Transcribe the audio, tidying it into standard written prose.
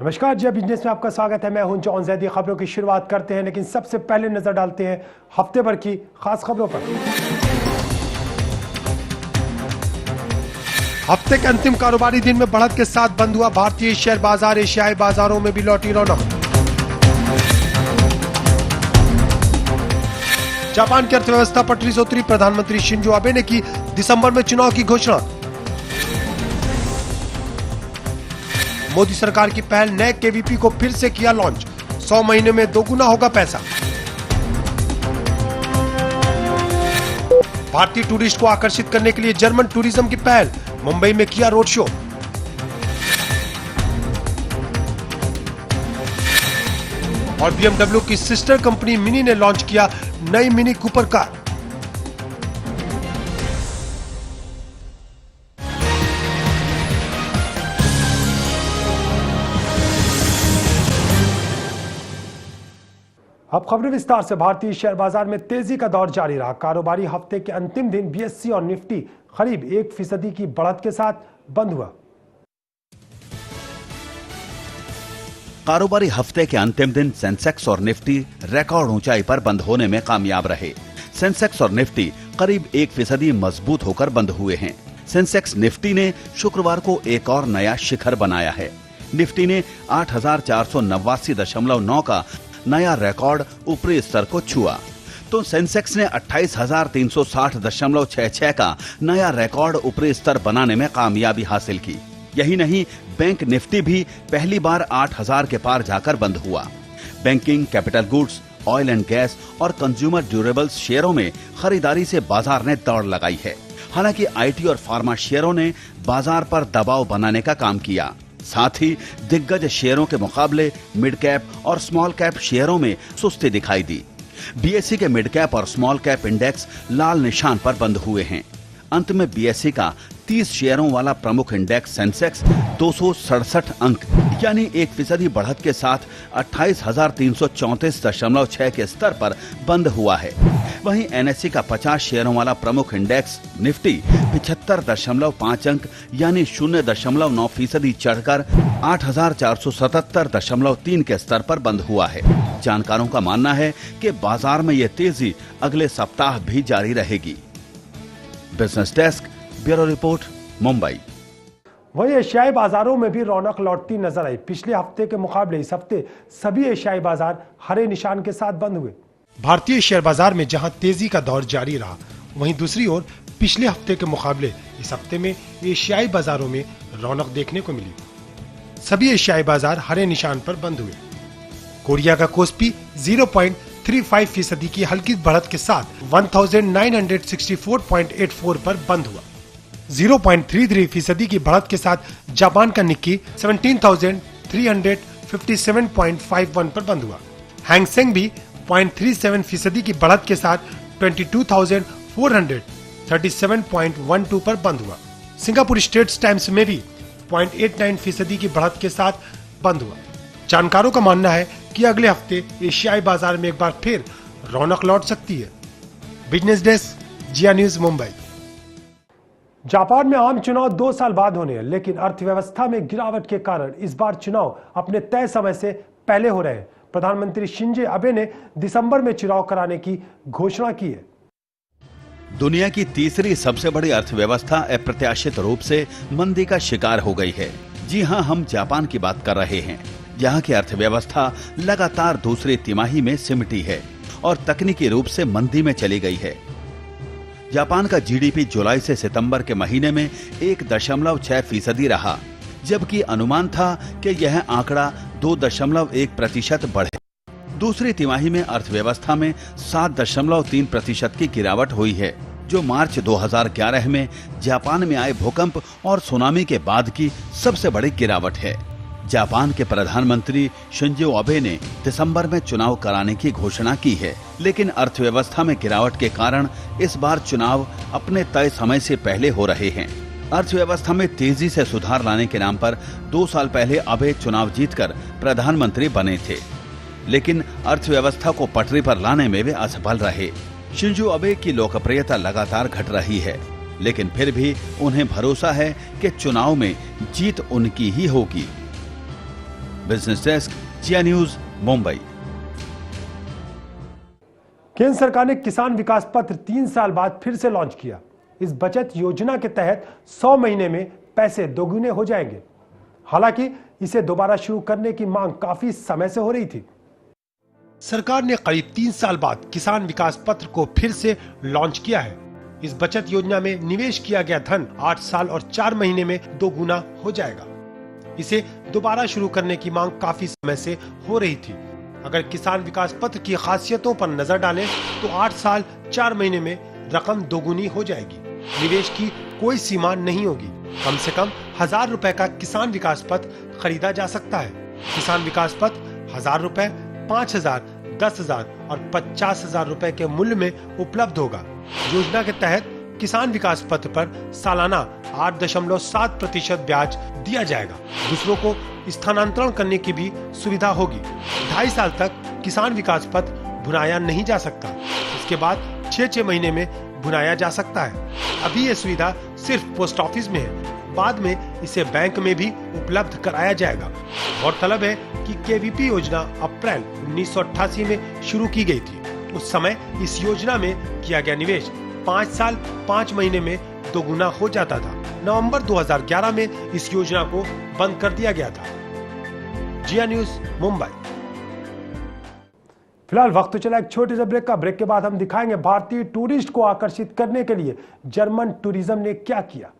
नमस्कार जी, बिजनेस में आपका स्वागत है। मैं हूं जॉन जैदी। खबरों की शुरुआत करते हैं, लेकिन सबसे पहले नजर डालते हैं हफ्ते भर की खास खबरों पर। हफ्ते के अंतिम कारोबारी दिन में बढ़त के साथ बंद हुआ भारतीय शेयर बाजार। एशियाई बाजारों में भी लौटी रौनक। जापान की अर्थव्यवस्था पटरी से उतरी। प्रधानमंत्री शिंजो अबे ने की दिसंबर में चुनाव की घोषणा। मोदी सरकार की पहल, नए केवीपी को फिर से किया लॉन्च। 100 महीने में दोगुना होगा पैसा। भारतीय टूरिस्ट को आकर्षित करने के लिए जर्मन टूरिज्म की पहल, मुंबई में किया रोड शो। और BMW की सिस्टर कंपनी मिनी ने लॉन्च किया नई मिनी कूपर कार। अब खबरें विस्तार से। भारतीय शेयर बाजार में तेजी का दौर जारी रहा। कारोबारी हफ्ते के अंतिम दिन BSE और निफ्टी करीब 1% की बढ़त के साथ बंद हुआ। कारोबारी हफ्ते के अंतिम दिन सेंसेक्स और निफ्टी रिकॉर्ड ऊंचाई पर बंद होने में कामयाब रहे। सेंसेक्स और निफ्टी करीब 1% मजबूत होकर बंद हुए हैं। सेंसेक्स निफ्टी ने शुक्रवार को एक और नया शिखर बनाया है। निफ्टी ने 8,489.9 का नया रिकॉर्ड ऊपरी स्तर को छुआ, तो सेंसेक्स ने 28,360.66 का नया रिकॉर्ड ऊपरी स्तर बनाने में कामयाबी हासिल की। यही नहीं, बैंक निफ्टी भी पहली बार 8,000 के पार जाकर बंद हुआ। Banking, capital goods, oil and gas और कंज्यूमर ड्यूरेबल्स शेयरों में खरीदारी से बाजार ने दौड़ लगाई है। हालांकि IT और फार्मा शेयरों ने बाजार पर दबाव बनाने का काम किया। साथ ही दिग्गज शेयरों के मुकाबले मिड कैप और स्मॉल कैप शेयरों में सुस्ती दिखाई दी। BSE के मिड कैप और स्मॉल कैप इंडेक्स लाल निशान पर बंद हुए हैं। अंत में BSE का 30 शेयरों वाला प्रमुख इंडेक्स सेंसेक्स 267 अंक यानी 1% बढ़त के साथ 28,334.6 के स्तर पर बंद हुआ है। वहीं NSE का 50 शेयरों वाला प्रमुख इंडेक्स निफ्टी 75.5 अंक यानी 0.9% चढ़कर 8,477.3 के स्तर पर बंद हुआ है। जानकारों का मानना है कि बाजार में ये तेजी अगले सप्ताह भी जारी रहेगी। Business desk, bureau report, Mumbai. वहीं एशियाई बाजारों में भी रौनक लौटती नजर आई। पिछले हफ्ते के मुकाबले इस हफ्ते सभी एशियाई बाजार हरे निशान के साथ बंद हुए। भारतीय शेयर बाजार में जहां तेजी का दौर जारी रहा, वहीं दूसरी ओर पिछले हफ्ते के मुकाबले इस हफ्ते में एशियाई बाजारों में रौनक देखने को मिली। सभी एशियाई बाजार हरे निशान पर बंद हुए। कोरिया का कोस्पी 0.35% की हल्की बढ़त के साथ 1964.84 पर बंद हुआ। 0.33% की बढ़त के साथ जापान का निक्की 17,357.51 पर बंद हुआ। हैंगसेंग भी 0.37% की बढ़त के साथ 22,437.12 पर बंद हुआ। सिंगापुर स्टेट्स टाइम्स में भी 0.89% की बढ़त के साथ बंद हुआ। जानकारों का मानना है कि अगले हफ्ते एशियाई बाजार में एक बार फिर रौनक लौट सकती है। बिजनेस डेस्क, जिया न्यूज, मुंबई। जापान में आम चुनाव 2 साल बाद होने हैं, लेकिन अर्थव्यवस्था में गिरावट के कारण इस बार चुनाव अपने तय समय से पहले हो रहे हैं। प्रधानमंत्री शिंजो अबे ने दिसंबर में चुनाव कराने की घोषणा की है। दुनिया की तीसरी सबसे बड़ी अर्थव्यवस्था अप्रत्याशित रूप से मंदी का शिकार हो गई है। जी हां, हम जापान की बात कर रहे हैं। यहाँ की अर्थव्यवस्था लगातार दूसरी तिमाही में सिमटी है और तकनीकी रूप से मंदी में चली गई है। जापान का GDP जुलाई से सितंबर के महीने में 1.6% रहा, जबकि अनुमान था कि यह आंकड़ा 2.1% बढ़े। दूसरी तिमाही में अर्थव्यवस्था में 7.3% की गिरावट हुई है, जो मार्च 2011 में जापान में आए भूकंप और सुनामी के बाद की सबसे बड़ी गिरावट है। जापान के प्रधानमंत्री शिंजो अबे ने दिसंबर में चुनाव कराने की घोषणा की है, लेकिन अर्थव्यवस्था में गिरावट के कारण इस बार चुनाव अपने तय समय से पहले हो रहे हैं। अर्थव्यवस्था में तेजी से सुधार लाने के नाम पर 2 साल पहले अबे चुनाव जीतकर प्रधानमंत्री बने थे, लेकिन अर्थव्यवस्था को पटरी पर लाने में वे असफल रहे। शिंजो अबे की लोकप्रियता लगातार घट रही है, लेकिन फिर भी उन्हें भरोसा है कि चुनाव में जीत उनकी ही होगी। बिजनेस डेस्क, जिया न्यूज, मुंबई। केंद्र सरकार ने किसान विकास पत्र 3 साल बाद फिर से लॉन्च किया। इस बचत योजना के तहत 100 महीने में पैसे दोगुने हो जाएंगे। हालांकि इसे दोबारा शुरू करने की मांग काफी समय से हो रही थी। सरकार ने करीब 3 साल बाद किसान विकास पत्र को फिर से लॉन्च किया है। इस बचत योजना में निवेश किया गया धन 8 साल और 4 महीने में दोगुना हो जाएगा। इसे दोबारा शुरू करने की मांग काफी समय से हो रही थी। अगर किसान विकास पत्र की खासियतों पर नजर डालें तो 8 साल 4 महीने में रकम दोगुनी हो जाएगी। निवेश की कोई सीमा नहीं होगी। कम से कम 1000 रुपए का किसान विकास पत्र खरीदा जा सकता है। किसान विकास पत्र 1000 रुपए, 5000, 10,000 और 50,000 रुपए के मूल्य में उपलब्ध होगा। योजना के तहत किसान विकास पत्र पर सालाना 8.7% ब्याज दिया जाएगा। दूसरों को स्थानांतरण करने की भी सुविधा होगी। 2.5 साल तक किसान विकास पत्र भुनाया नहीं जा सकता। इसके बाद 6 महीने में भुनाया जा सकता है। अभी ये सुविधा सिर्फ पोस्ट ऑफिस में है। बाद में इसे बैंक में भी उपलब्ध कराया जाएगा। गौरतलब है कि केवीपी योजना अप्रैल 1988 में शुरू की गई थी। उस समय इस योजना में किया गया निवेश 5 साल 5 महीने में दोगुना हो जाता था। नवंबर 2011 में इस योजना को बंद कर दिया गया था। जिया न्यूज, मुंबई। फिलहाल वक्त तो चला एक छोटे से ब्रेक का। ब्रेक के बाद हम दिखाएंगे भारतीय टूरिस्ट को आकर्षित करने के लिए जर्मन टूरिज्म ने क्या किया।